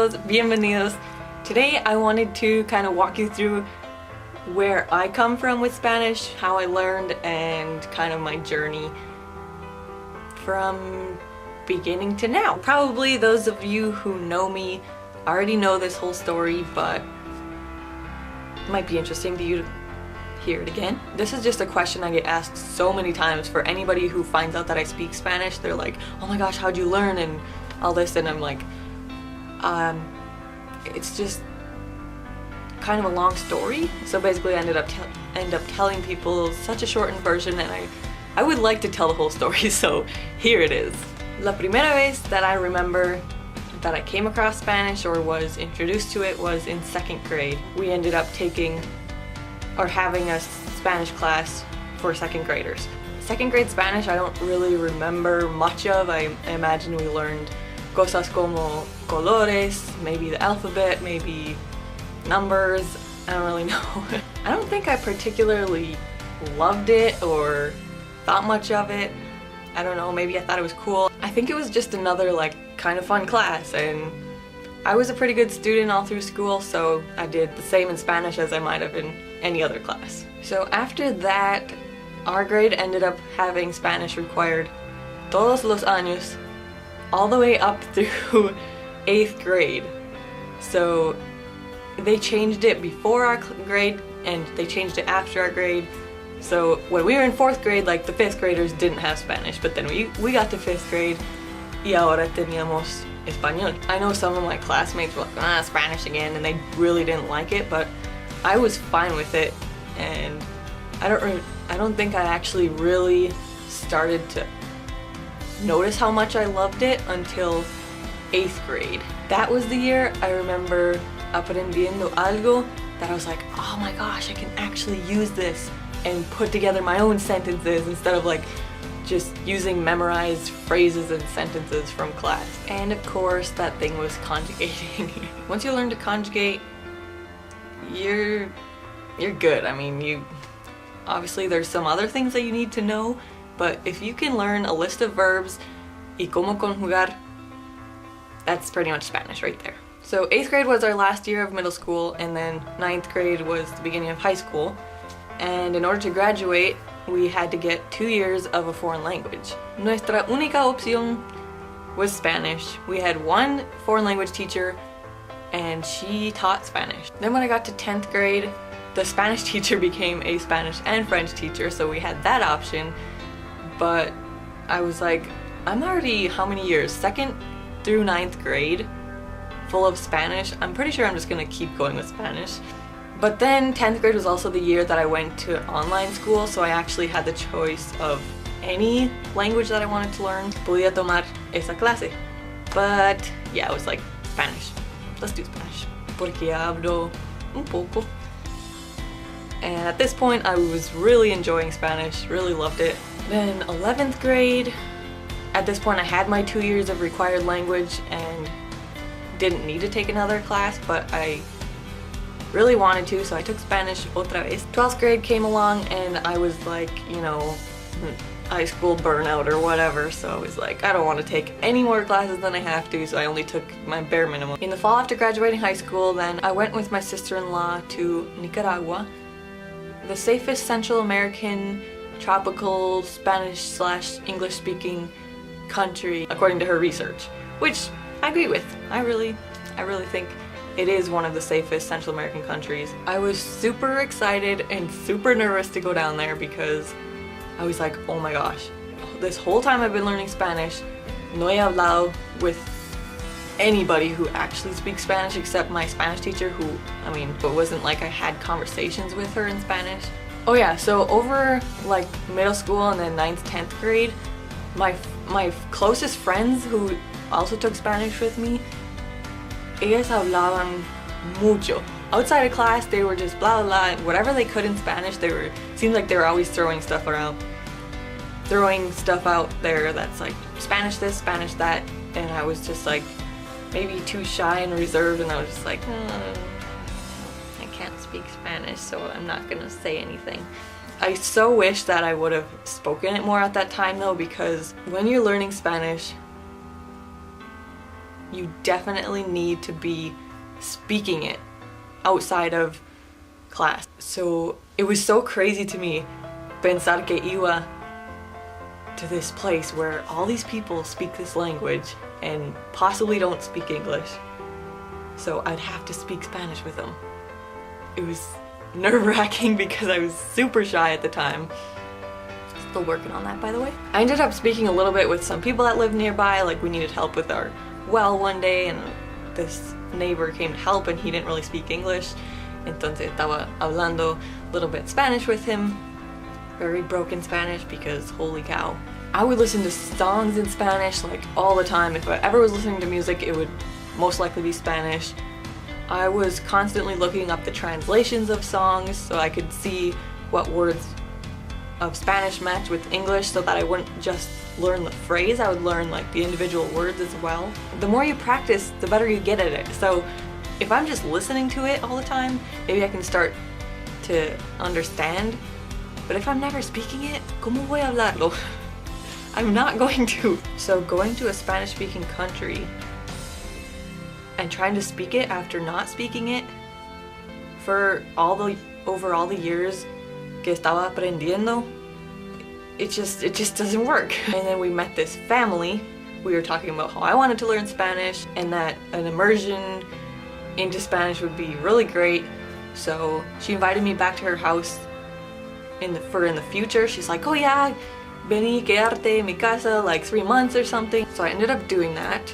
todos, bienvenidos. Today I wanted to kind of walk you through where I come from with Spanish, how I learned, and kind of my journey from beginning to now. Probably those of you who know me already know this whole story, but it might be interesting to you to hear it again. This is just a question I get asked so many times for anybody who finds out that I speak Spanish. They're like, oh my gosh, how'd you learn and all this, and I'm like, it's just kind of a long story. So basically I end up telling people such a shortened version, and I would like to tell the whole story, so here it is. La primera vez that I remember that I came across Spanish or was introduced to it was in 2nd grade. We ended up taking or having a Spanish class for 2nd graders. 2nd grade Spanish I don't really remember much of. I imagine we learned cosas como colores, maybe the alphabet, maybe numbers, I don't really know. I don't think I particularly loved it or thought much of it. I don't know, maybe I thought it was cool. I think it was just another like kind of fun class, and I was a pretty good student all through school, so I did the same in Spanish as I might have in any other class. So after that, our grade ended up having Spanish required todos los años, all the way up through 8th grade. So they changed it before our grade and they changed it after our grade. So when we were in 4th grade, like the 5th graders didn't have Spanish, but then we got to 5th grade y ahora teníamos español. I know some of my classmates were like, Spanish again, and they really didn't like it, but I was fine with it, and I don't think I actually really started to notice how much I loved it until 8th grade. That was the year I remember aprendiendo algo that I was like, oh my gosh, I can actually use this and put together my own sentences instead of like just using memorized phrases and sentences from class. And of course that thing was conjugating. Once you learn to conjugate, you're good. I mean, obviously there's some other things that you need to know, but if you can learn a list of verbs y cómo conjugar, that's pretty much Spanish right there. So 8th grade was our last year of middle school, and then 9th grade was the beginning of high school. And in order to graduate, we had to get 2 years of a foreign language. Nuestra única opción was Spanish. We had one foreign language teacher, and she taught Spanish. Then when I got to 10th grade, the Spanish teacher became a Spanish and French teacher, so we had that option. But I was like, I'm already how many years? 2nd through 9th grade full of Spanish. I'm pretty sure I'm just gonna keep going with Spanish. But then 10th grade was also the year that I went to online school, so I actually had the choice of any language that I wanted to learn. Podía tomar esa clase. But yeah, I was like, Spanish. Let's do Spanish. Porque hablo un poco. And at this point I was really enjoying Spanish, really loved it. Then 11th grade, at this point I had my 2 years of required language and didn't need to take another class, but I really wanted to, so I took Spanish otra vez. 12th grade came along and I was like, you know, high school burnout or whatever, so I was like, I don't want to take any more classes than I have to, so I only took my bare minimum. In the fall after graduating high school, then I went with my sister-in-law to Nicaragua, the safest Central American tropical Spanish/English speaking country according to her research, which I agree with. I really think it is one of the safest Central American countries. I was super excited and super nervous to go down there because I was like, oh my gosh, this whole time I've been learning Spanish, no he hablado with anybody who actually speaks Spanish except my Spanish teacher, who, I mean, it wasn't like I had conversations with her in Spanish. Oh yeah, so over like middle school and then 9th, 10th grade, my closest friends who also took Spanish with me, ellas hablaban mucho. Outside of class, they were just blah blah blah, whatever they could in Spanish. Seemed like they were always throwing stuff around, throwing stuff out there that's like Spanish this, Spanish that, and I was just like maybe too shy and reserved, and I was just like, I can't speak Spanish, so I'm not gonna say anything. I so wish that I would have spoken it more at that time though, because when you're learning Spanish, you definitely need to be speaking it outside of class. So it was so crazy to me pensar que iba to this place where all these people speak this language and possibly don't speak English. So I'd have to speak Spanish with them. It was nerve-wracking because I was super shy at the time. Still working on that, by the way. I ended up speaking a little bit with some people that lived nearby, like we needed help with our well one day, and this neighbor came to help and he didn't really speak English. Entonces estaba hablando a little bit Spanish with him. Very broken Spanish because holy cow. I would listen to songs in Spanish like all the time. If I ever was listening to music, it would most likely be Spanish. I was constantly looking up the translations of songs so I could see what words of Spanish match with English so that I wouldn't just learn the phrase, I would learn like the individual words as well. The more you practice, the better you get at it. So if I'm just listening to it all the time, maybe I can start to understand. But if I'm never speaking it, ¿cómo voy a hablarlo? I'm not going to. So going to a Spanish-speaking country and trying to speak it after not speaking it for over all the years que estaba aprendiendo, it just doesn't work. And then we met this family. We were talking about how I wanted to learn Spanish and that an immersion into Spanish would be really great. So she invited me back to her house in the future. She's like, oh yeah, vení quedarte en mi casa like 3 months or something. So I ended up doing that.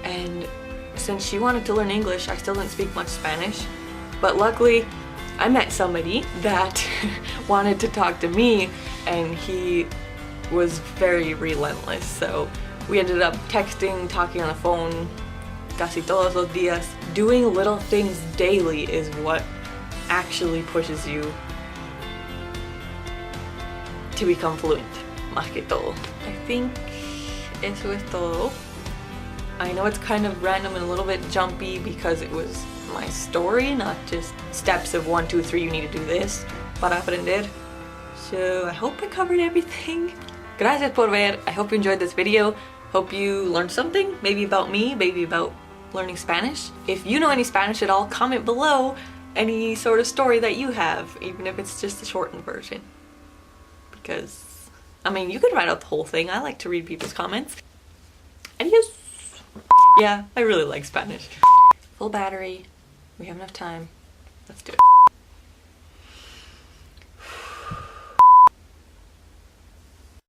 And since she wanted to learn English, I still didn't speak much Spanish. But luckily, I met somebody that wanted to talk to me, and he was very relentless. So we ended up texting, talking on the phone casi todos los días. Doing little things daily is what actually pushes you to become fluent, más que todo. I think eso es todo. I know it's kind of random and a little bit jumpy because it was my story, not just steps of 1, 2, 3, you need to do this para aprender. So I hope I covered everything. Gracias por ver. I hope you enjoyed this video. Hope you learned something, maybe about me, maybe about learning Spanish. If you know any Spanish at all, comment below any sort of story that you have, even if it's just a shortened version. Because, I mean, you could write out the whole thing. I like to read people's comments. Adios! Yeah, I really like Spanish. Full battery. We have enough time. Let's do it.